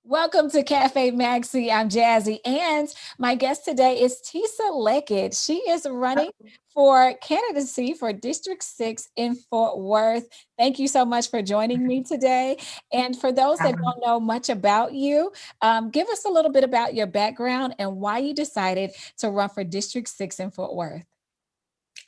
Welcome to Cafe Maxie. I'm Jazzy, and my guest today is Tiesa Leggett. She is running for candidacy for District 6 in Fort Worth. Thank you so much for joining me today. And for those that don't know much about you, give us a little bit about your background and why you decided to run for District 6 in Fort Worth.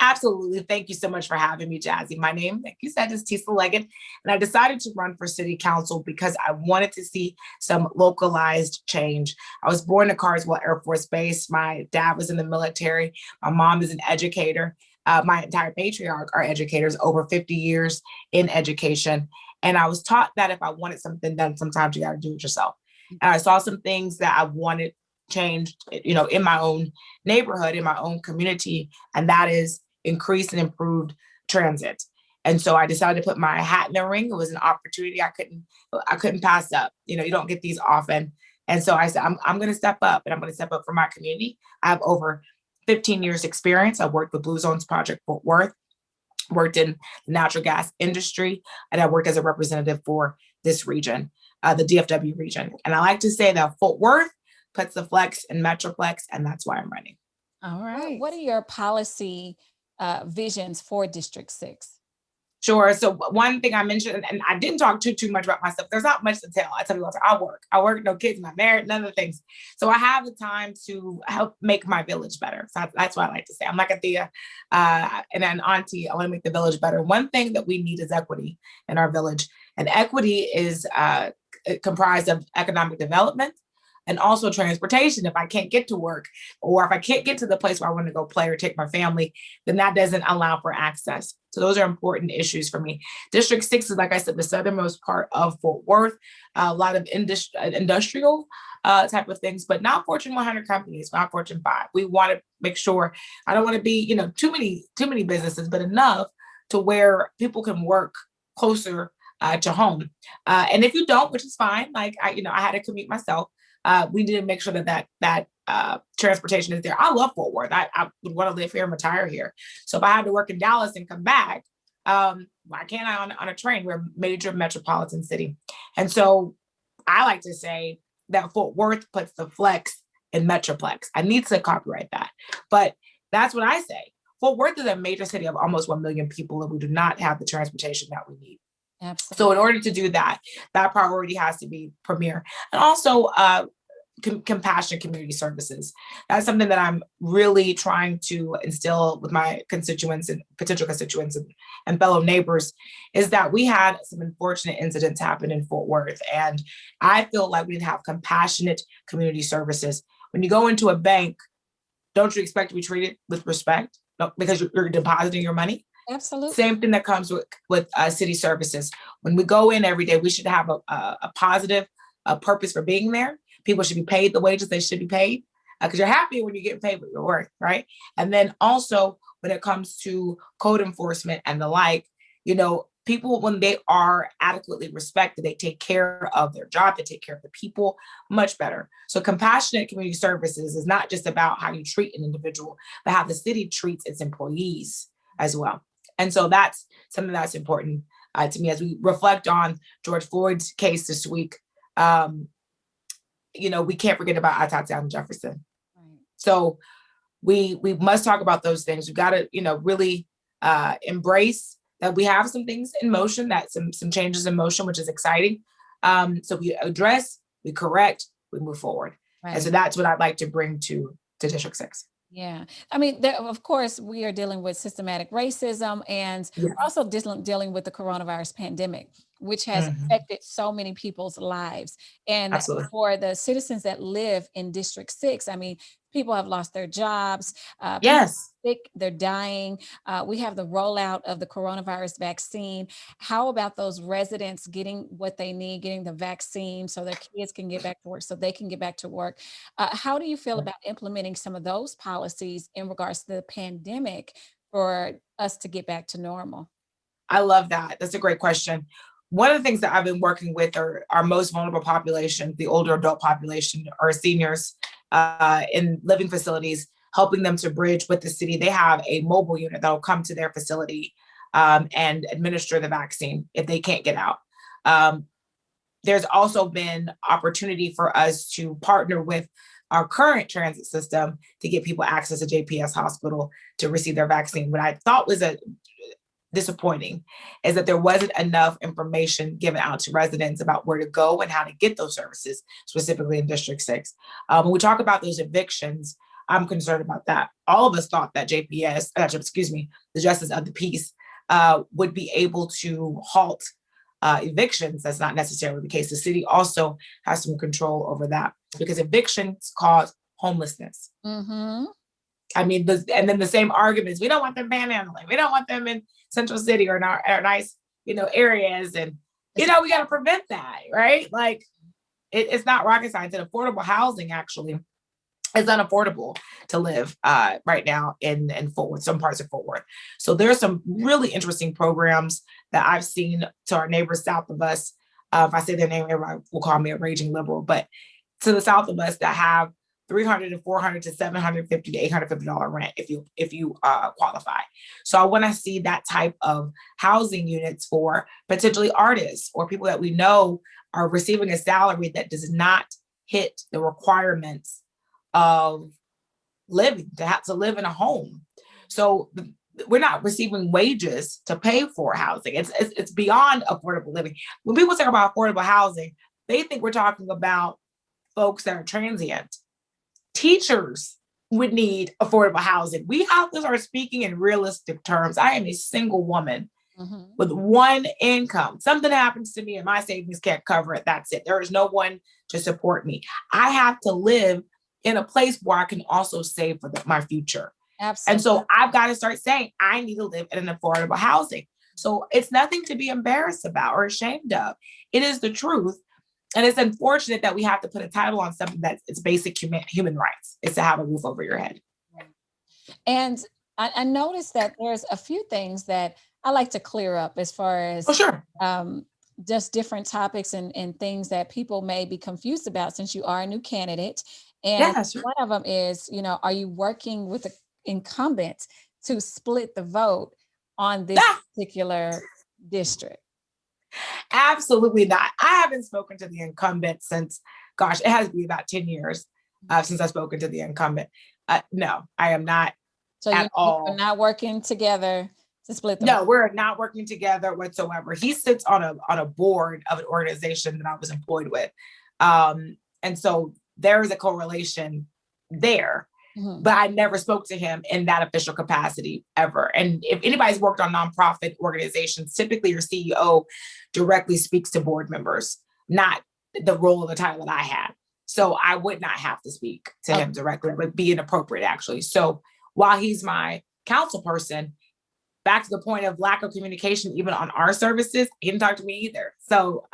Absolutely. Thank you so much for having me, Jazzy. My name, like you said, is Tiesa Leggett, and I decided to run for city council because I wanted to see some localized change. I was born at Carswell Air Force Base. My dad was in the military. My mom is an educator. My entire patriarch are educators, over 50 years in education. And I was taught that if I wanted something done, sometimes you got to do it yourself. And I saw some things that I wanted changed, in my own neighborhood, in my own community, and that is increased and improved transit. And so I decided to put my hat in the ring. It was an opportunity I couldn't pass up. You don't get these often. And so I said, I'm going to step up, and I'm going to step up for my community. I have over 15 years experience. I worked with Blue Zones Project Fort Worth, worked in the natural gas industry, and I worked as a representative for this region, the DFW region. And I like to say that Fort Worth puts the flex in Metroplex, and that's why I'm running. All right. What are your policy visions for District 6? Sure. So one thing I mentioned, and I didn't talk too much about myself. There's not much to tell. I tell you what, I work, no kids, not married, none of the things. So I have the time to help make my village better. So that's what I like to say. I'm like a Thea and an auntie. I want to make the village better. One thing that we need is equity in our village. And equity is comprised of economic development, and also transportation. If I can't get to work, or if I can't get to the place where I want to go play or take my family, then that doesn't allow for access. So those are important issues for me. District 6 is, like I said, the southernmost part of Fort Worth, a lot of industrial type of things, but not Fortune 100 companies, not Fortune 5. We want to make sure, I don't want to be, too many businesses, but enough to where people can work closer to home. And if you don't, which is fine, like I had to commute myself. We need to make sure that transportation is there. I love Fort Worth. I would want to live here and retire here. So if I had to work in Dallas and come back, why can't I on a train? We're a major metropolitan city. And so I like to say that Fort Worth puts the flex in Metroplex. I need to copyright that. But that's what I say. Fort Worth is a major city of almost 1 million people, and we do not have the transportation that we need. Absolutely. So in order to do that, that priority has to be premier. And also compassionate community services. That's something that I'm really trying to instill with my constituents and potential constituents and fellow neighbors, is that we had some unfortunate incidents happen in Fort Worth. And I feel like we need to have compassionate community services. When you go into a bank, don't you expect to be treated with respect? No, because you're depositing your money? Absolutely. Same thing that comes with city services. When we go in every day, we should have a positive purpose for being there. People should be paid the wages they should be paid, because you're happy when you get paid what you're worth, right? And then also when it comes to code enforcement and the like, people, when they are adequately respected, they take care of their job, they take care of the people much better. So compassionate community services is not just about how you treat an individual, but how the city treats its employees as well. And so that's something that's important to me as we reflect on George Floyd's case this week. We can't forget about Atatiana Jefferson. Right. So we must talk about those things. We've got to, really embrace that we have some things in motion, that some changes in motion, which is exciting. So we address, we correct, we move forward. Right. And so that's what I'd like to bring to District 6. Yeah. I mean, of course, we are dealing with systematic racism, and we're also dealing with the coronavirus pandemic, which has affected so many people's lives. And Absolutely. For the citizens that live in District 6, I mean, people have lost their jobs. Yes. Sick, they're dying. We have the rollout of the coronavirus vaccine. How about those residents getting what they need, getting the vaccine so their kids can get back to work, so they can get back to work? How do you feel about implementing some of those policies in regards to the pandemic for us to get back to normal? I love that. That's a great question. One of the things that I've been working with are our most vulnerable population, the older adult population, or seniors in living facilities, helping them to bridge with the city. They have a mobile unit that will come to their facility and administer the vaccine if they can't get out. there's also been opportunity for us to partner with our current transit system to get people access to JPS Hospital to receive their vaccine. What I thought was disappointing is that there wasn't enough information given out to residents about where to go and how to get those services, specifically in District 6. When we talk about those evictions, I'm concerned about that. All of us thought that the Justice of the Peace would be able to halt evictions. That's not necessarily the case. The city also has some control over that because evictions cause homelessness. Mm-hmm. I mean, and then the same arguments, we don't want them panhandling. We don't want them in Central City or in our nice, areas. And, we got to prevent that, right? Like it's not rocket science. And affordable housing actually is unaffordable to live right now in Fort Worth, some parts of Fort Worth. So there's some really interesting programs that I've seen to our neighbors south of us. If I say their name, everybody will call me a raging liberal, but to the south of us that have $300 to $400 to $750 to $850 rent if you qualify. So I want to see that type of housing units for potentially artists or people that we know are receiving a salary that does not hit the requirements of living, to have to live in a home. So we're not receiving wages to pay for housing. It's beyond affordable living. When people talk about affordable housing, they think we're talking about folks that are transient. Teachers would need affordable housing. We have to start speaking in realistic terms. I am a single woman with one income. Something happens to me and my savings can't cover it. That's it. There is no one to support me. I have to live in a place where I can also save for my future. Absolutely. And so I've got to start saying, I need to live in an affordable housing. So it's nothing to be embarrassed about or ashamed of. It is the truth. And it's unfortunate that we have to put a title on something that's it's basic human rights. It's to have a roof over your head. And I noticed that there's a few things that I like to clear up as far as just different topics and things that people may be confused about since you are a new candidate. And one of them is, are you working with the incumbent to split the vote on this particular district? Absolutely not. I haven't spoken to the incumbent since, it has to be about 10 years since I've spoken to the incumbent. No, I am not at all. You're not working together to split the vote? No, we're not working together whatsoever. He sits on a board of an organization that I was employed with. And so there is a correlation there. But I never spoke to him in that official capacity ever. And if anybody's worked on nonprofit organizations, typically your CEO directly speaks to board members, not the role of the title that I had. So I would not have to speak to him directly, but be inappropriate actually. So while he's my council person, back to the point of lack of communication, even on our services, he didn't talk to me either. So,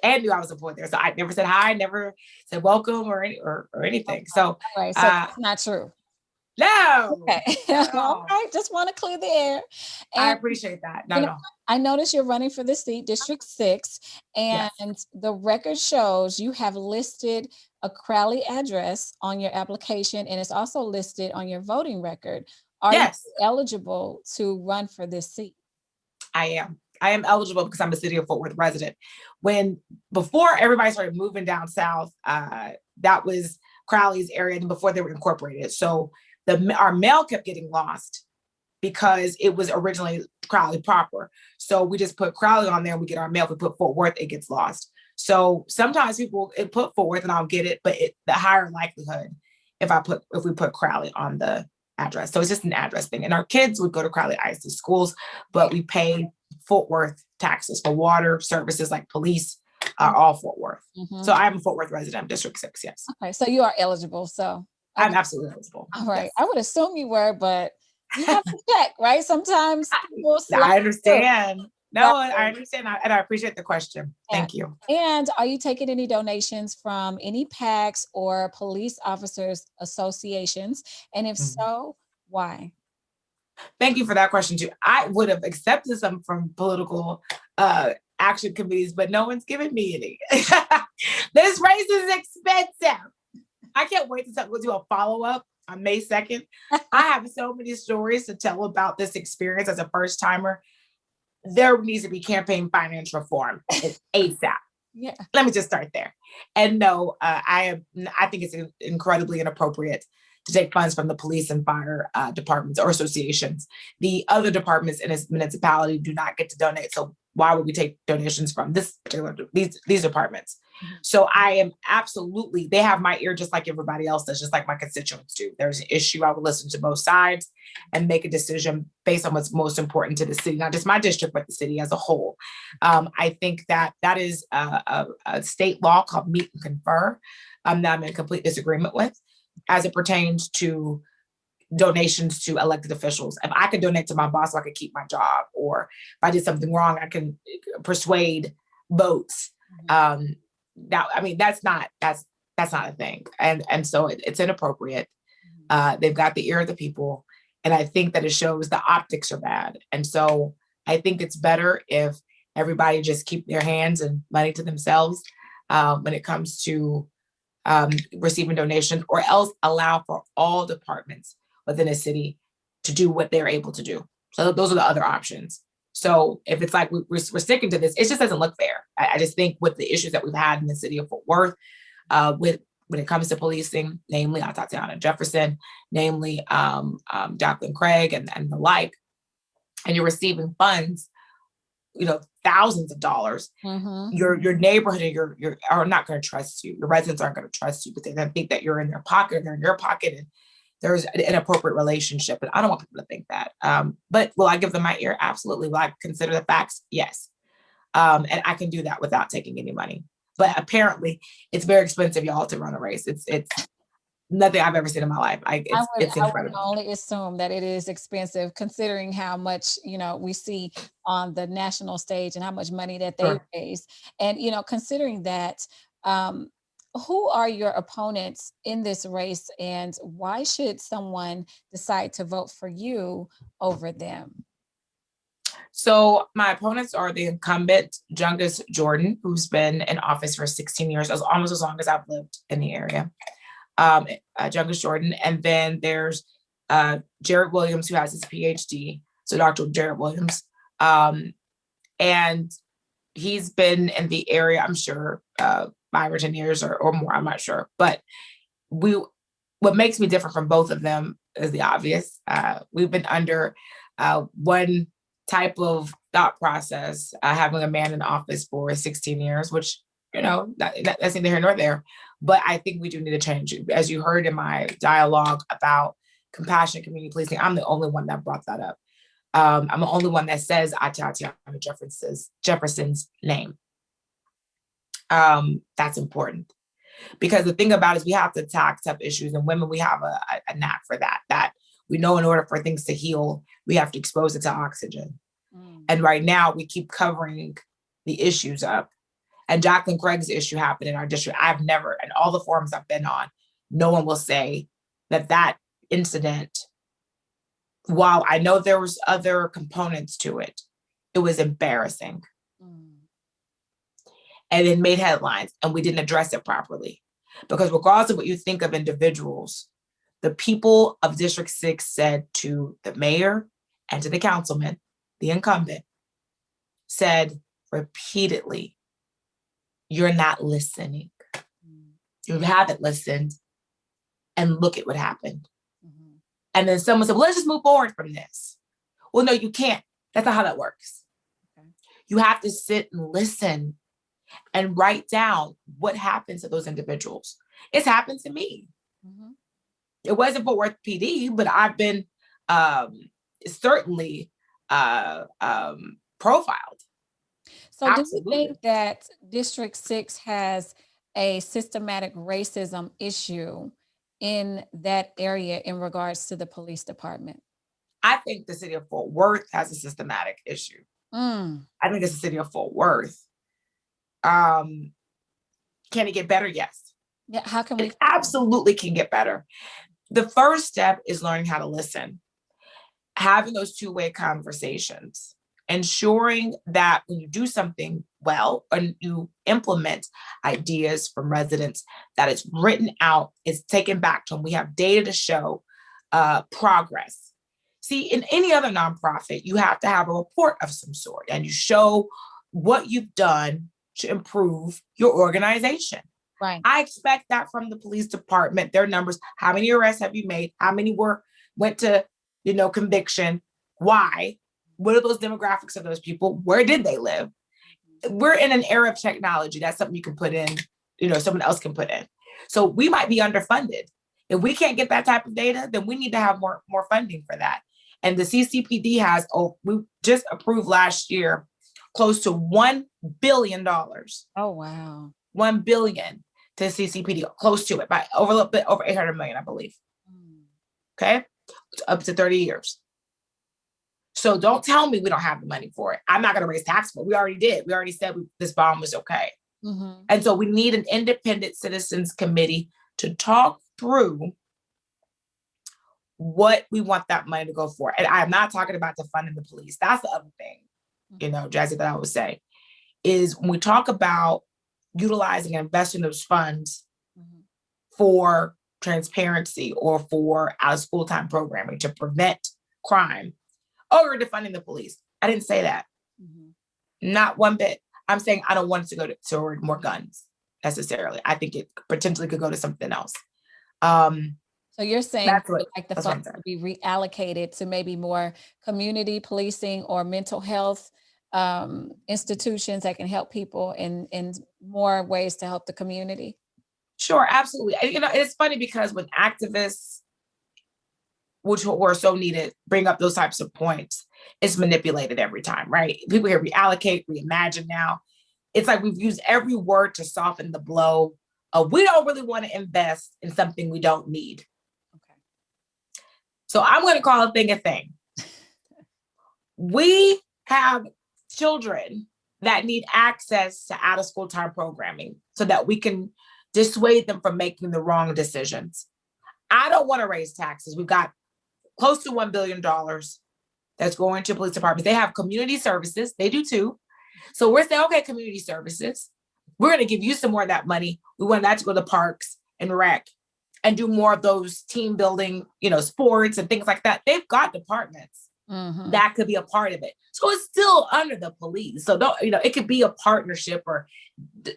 and knew I was employed there. So I never said hi, never said welcome or anything. So, so that's not true. No. Okay. No. All right. Just want to clear the air. And, I appreciate that. No. I noticed you're running for the seat, District 6, and the record shows you have listed a Crowley address on your application, and it's also listed on your voting record. Are you eligible to run for this seat? I am eligible because I'm a City of Fort Worth resident. Before everybody started moving down south, that was Crowley's area before they were incorporated. So our mail kept getting lost because it was originally Crowley proper. So we just put Crowley on there and we get our mail. If we put Fort Worth, it gets lost. So sometimes people put Fort Worth and I'll get it, but the higher likelihood if we put Crowley on the address. So it's just an address thing. And our kids would go to Crowley ISD schools, but we pay Fort Worth taxes for water services like police are all Fort Worth. So I'm a Fort Worth resident, District 6, yes. Okay, so you are eligible. So I'm absolutely eligible. All right. Yes. I would assume you were, but you have to check, right? Sometimes people I understand. No, I understand. And I appreciate the question. Thank you. And are you taking any donations from any PACs or police officers associations? And if so, why? Thank you for that question too. I would have accepted some from political action committees, but no one's given me any. This race is expensive. I can't wait to do a follow-up on May 2nd. I have so many stories to tell about this experience as a first timer. There needs to be campaign finance reform ASAP. Yeah. Let me just start there. And no, I think it's incredibly inappropriate to take funds from the police and fire departments or associations. The other departments in a municipality do not get to donate. So why would we take donations from these departments? Mm-hmm. So I am absolutely, they have my ear just like everybody else does, just like my constituents do. There's an issue, I will listen to both sides and make a decision based on what's most important to the city, not just my district, but the city as a whole. I think that is a state law called meet and confer that I'm in complete disagreement with as it pertains to donations to elected officials. If I could donate to my boss so I could keep my job, or if I did something wrong, I can persuade votes. That's not a thing. And so it's inappropriate. They've got the ear of the people. And I think that it shows the optics are bad. And so I think it's better if everybody just keep their hands and money to themselves when it comes to receiving donations, or else allow for all departments within a city to do what they're able to do. So those are the other options. So if it's like we're sticking to this, it just doesn't look fair. I just think with the issues that we've had in the city of Fort Worth, when it comes to policing, namely Tatiana Jefferson, namely Jacqueline Craig and the like, and you're receiving funds, thousands of dollars, your neighborhood and your are not going to trust you. Your residents aren't going to trust you, but they then think that you're in their pocket, they're in your pocket, and there's an inappropriate relationship. And I don't want people to think that. But will I give them my ear? Absolutely. Will I consider the facts? Yes. And I can do that without taking any money. But apparently it's very expensive, y'all, to run a race. It's nothing I've ever seen in my life. It's incredible. I would only assume that it is expensive, considering how much, we see on the national stage and how much money that they raise. And, considering that, who are your opponents in this race, and why should someone decide to vote for you over them? So my opponents are the incumbent, Jazze Jordan, who's been in office for 16 years, almost as long as I've lived in the area. Jazze Jordan. And then there's Jared Williams, who has his PhD. So Dr. Jared Williams. And he's been in the area, I'm sure, 5 or 10 years or more, I'm not sure. But what makes me different from both of them is the obvious. We've been under one type of thought process, having a man in office for 16 years, which, that's neither here nor there. But I think we do need to change. As you heard in my dialogue about compassionate community policing, I'm the only one that brought that up. I'm the only one that says Tatiana Jefferson's name. That's important. Because the thing about it is we have to attack tough issues, and women, we have a knack for that we know in order for things to heal, we have to expose it to oxygen. And right now we keep covering the issues up. And Jacqueline Craig's issue happened in our district. I've never, in all the forums I've been on, no one will say that incident, while I know there was other components to it, it was embarrassing. And it made headlines, and we didn't address it properly. Because regardless of what you think of individuals, the people of District 6 said to the mayor and to the councilman, the incumbent, said repeatedly, you're not listening. You haven't listened, and look at what happened. And then someone said, well, let's just move forward from this. Well, no, you can't. That's not how that works. You have to sit and listen and write down what happens to those individuals. It's happened to me. It wasn't Fort Worth PD, but I've been certainly profiled. So Absolutely. Do you think that District 6 has a systematic racism issue in that area in regards to the police department? I think the city of Fort Worth has a systematic issue. I think it's the city of Fort Worth. Can it get better? Yes. Yeah. How can we? It absolutely can get better. The first step is learning how to listen, having those two-way conversations, ensuring that when you do something well and you implement ideas from residents, that it's written out, it's taken back to them. We have data to show progress. See, in any other nonprofit, you have to have a report of some sort, and you show what you've done, to improve your organization. Right. I expect that from the police department, their numbers. How many arrests have you made? How many went to, conviction? Why? What are those demographics of those people? Where did they live? We're in an era of technology. That's something you can put in, someone else can put in. So we might be underfunded. If we can't get that type of data, then we need to have more funding for that. And the CCPD we just approved last year, close to $1 billion. Oh, wow. 1 billion to CCPD, close to it, by a little bit over 800 million, I believe. Okay. Up to 30 years. So don't tell me we don't have the money for it. I'm not going to raise taxes for it. We already did. We already said this bond was okay. Mm-hmm. And so we need an independent citizens committee to talk through what we want that money to go for. And I'm not talking about defunding the police. That's the other thing, Jazze, that I would say is when we talk about utilizing and investing those funds for transparency or for out of school time programming to prevent crime. Oh, you're defunding the police. I didn't say that. Not one bit. I'm saying I don't want it to go toward more guns necessarily. I think it potentially could go to something else. So you're saying the funds to be reallocated to maybe more community policing or mental health institutions that can help people in more ways to help the community? Sure, absolutely. It's funny because when activists, which were so needed, bring up those types of points, it's manipulated every time, right? People here reallocate, reimagine now. It's like we've used every word to soften the blow of we don't really want to invest in something we don't need. Okay. So I'm going to call a thing a thing. We have children that need access to out of school time programming so that we can dissuade them from making the wrong decisions. I don't want to raise taxes. We've got close to $1 billion that's going to police departments. They have community services. They do too. So we're saying, okay, community services, we're going to give you some more of that money. We want that to go to parks and rec and do more of those team building, sports and things like that. They've got departments that could be a part of it. So it's still under the police. So it could be a partnership or,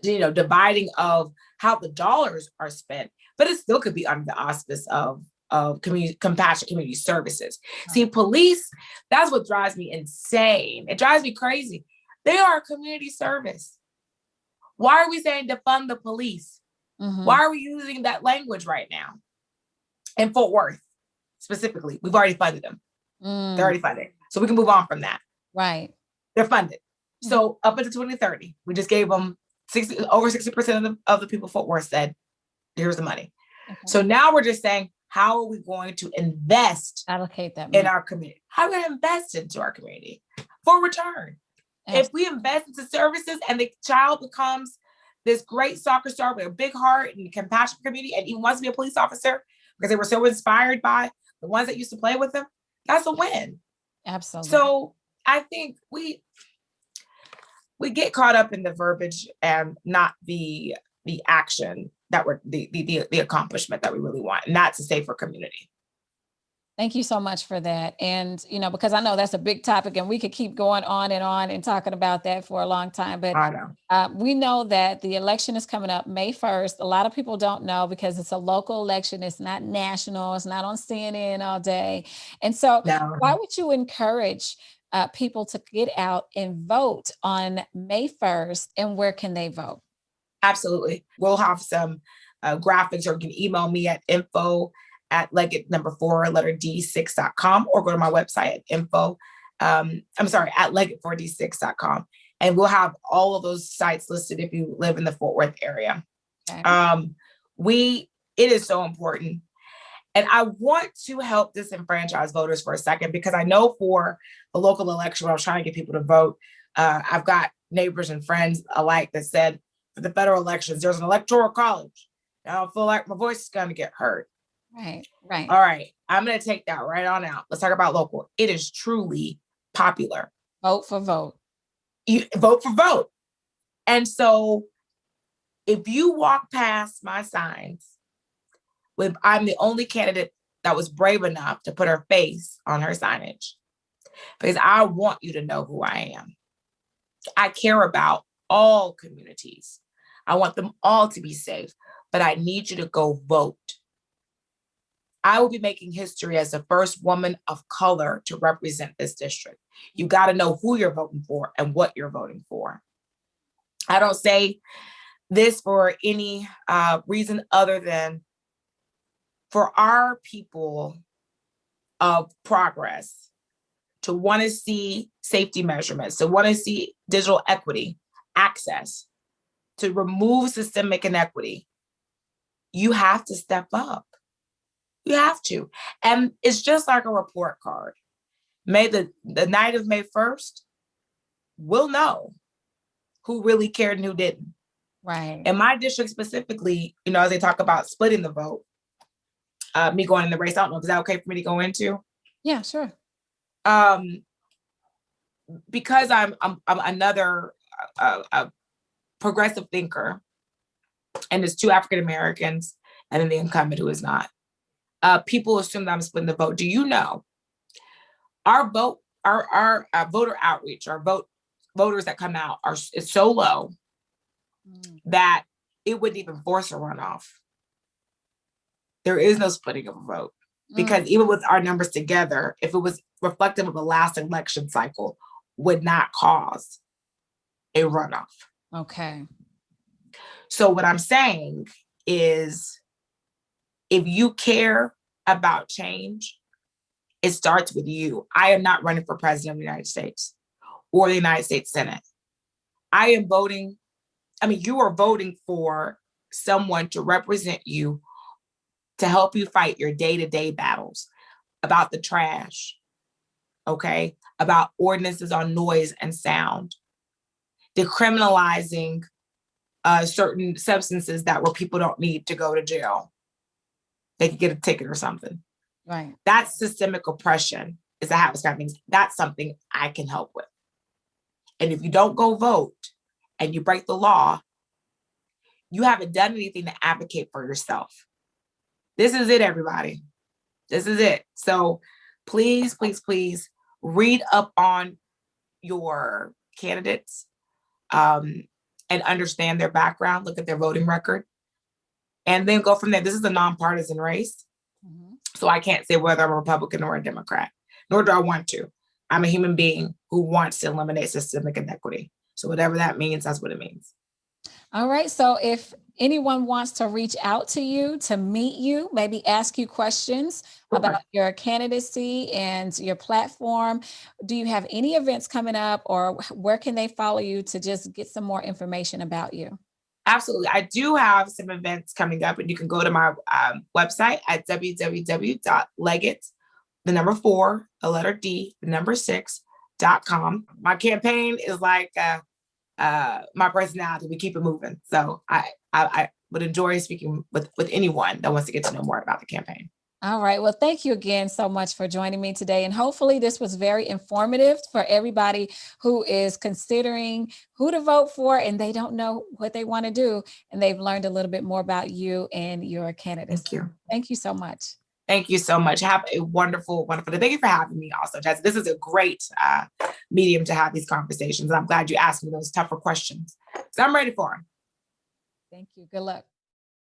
dividing of how the dollars are spent, but it still could be under the auspice of compassionate community services. Right. See, police, that's what drives me insane. It drives me crazy. They are a community service. Why are we saying defund the police? Why are we using that language right now? In Fort Worth, specifically, we've already funded them. They're already funded. So we can move on from that. Right. They're funded. So up until 2030, we just gave them over 60% of the people Fort Worth said, here's the money. Okay. So now we're just saying, how are we going to allocate that money in our community? How are we going to invest into our community for return? Absolutely. If we invest into services and the child becomes this great soccer star with a big heart and compassionate community and even wants to be a police officer because they were so inspired by the ones that used to play with them, that's a win. Absolutely. So I think we get caught up in the verbiage and not the action that we're the accomplishment that we really want, and that's a safer community. Thank you so much for that. And, because I know that's a big topic and we could keep going on and talking about that for a long time, but I know. We know that the election is coming up May 1st. A lot of people don't know because it's a local election. It's not national. It's not on CNN all day. And so why would you encourage people to get out and vote on May 1st, and where can they vote? Absolutely. We'll have some graphics, or you can email me at info@Leggett4D6.com or go to my website at Leggett4D6.com. And we'll have all of those sites listed if you live in the Fort Worth area. Okay. It is so important. And I want to help disenfranchise voters for a second, because I know for the local election, when I was trying to get people to vote, I've got neighbors and friends alike that said, for the federal elections, there's an electoral college. I don't feel like my voice is going to get heard. Right. All right. I'm going to take that right on out. Let's talk about local. It is truly popular. Vote for vote. You vote for vote. And so if you walk past my signs with I'm the only candidate that was brave enough to put her face on her signage, because I want you to know who I am. I care about all communities. I want them all to be safe, but I need you to go vote. I will be making history as the first woman of color to represent this district. You got to know who you're voting for and what you're voting for. I don't say this for any reason other than for our people of progress to want to see safety measurements, to want to see digital equity, access, to remove systemic inequity. You have to step up. You have to. And it's just like a report card. The night of May 1st, we'll know who really cared and who didn't. Right. In my district specifically, as they talk about splitting the vote, me going in the race, I don't know, is that okay for me to go into? Yeah, sure. Because I'm another progressive thinker, and there's 2 African Americans and then the incumbent who is not. People assume that I'm splitting the vote. Do you know our vote, our voter outreach, our voters that come out is so low that it wouldn't even force a runoff. There is no splitting of a vote because even with our numbers together, if it was reflective of the last election cycle, would not cause a runoff. Okay. So what I'm saying is, if you care about change, it starts with you. I am not running for president of the United States or the United States Senate. I am voting. You are voting for someone to represent you, to help you fight your day-to-day battles about the trash, okay? About ordinances on noise and sound, decriminalizing certain substances that where people don't need to go to jail. They could get a ticket or something. Right. That's systemic oppression. Is that how it's means? That's something I can help with. And if you don't go vote and you break the law, you haven't done anything to advocate for yourself. This is it, everybody. This is it. So please, please, please read up on your candidates and understand their background, look at their voting record, and then go from there. This is a nonpartisan race. So I can't say whether I'm a Republican or a Democrat, nor do I want to. I'm a human being who wants to eliminate systemic inequity. So whatever that means, that's what it means. All right. So if anyone wants to reach out to you, to meet you, maybe ask you questions about your candidacy and your platform, do you have any events coming up, or where can they follow you to just get some more information about you? Absolutely. I do have some events coming up, and you can go to my website at www.leggett, the number 4, the letter D, the number 6.com. My campaign is like my personality. We keep it moving. So I would enjoy speaking with anyone that wants to get to know more about the campaign. All right. Well, thank you again so much for joining me today. And hopefully this was very informative for everybody who is considering who to vote for and they don't know what they want to do. And they've learned a little bit more about you and your candidates. Thank you. Thank you so much. Thank you so much. Have a wonderful, wonderful day. Thank you for having me also, Jazze. This is a great medium to have these conversations. And I'm glad you asked me those tougher questions. So I'm ready for them. Thank you. Good luck.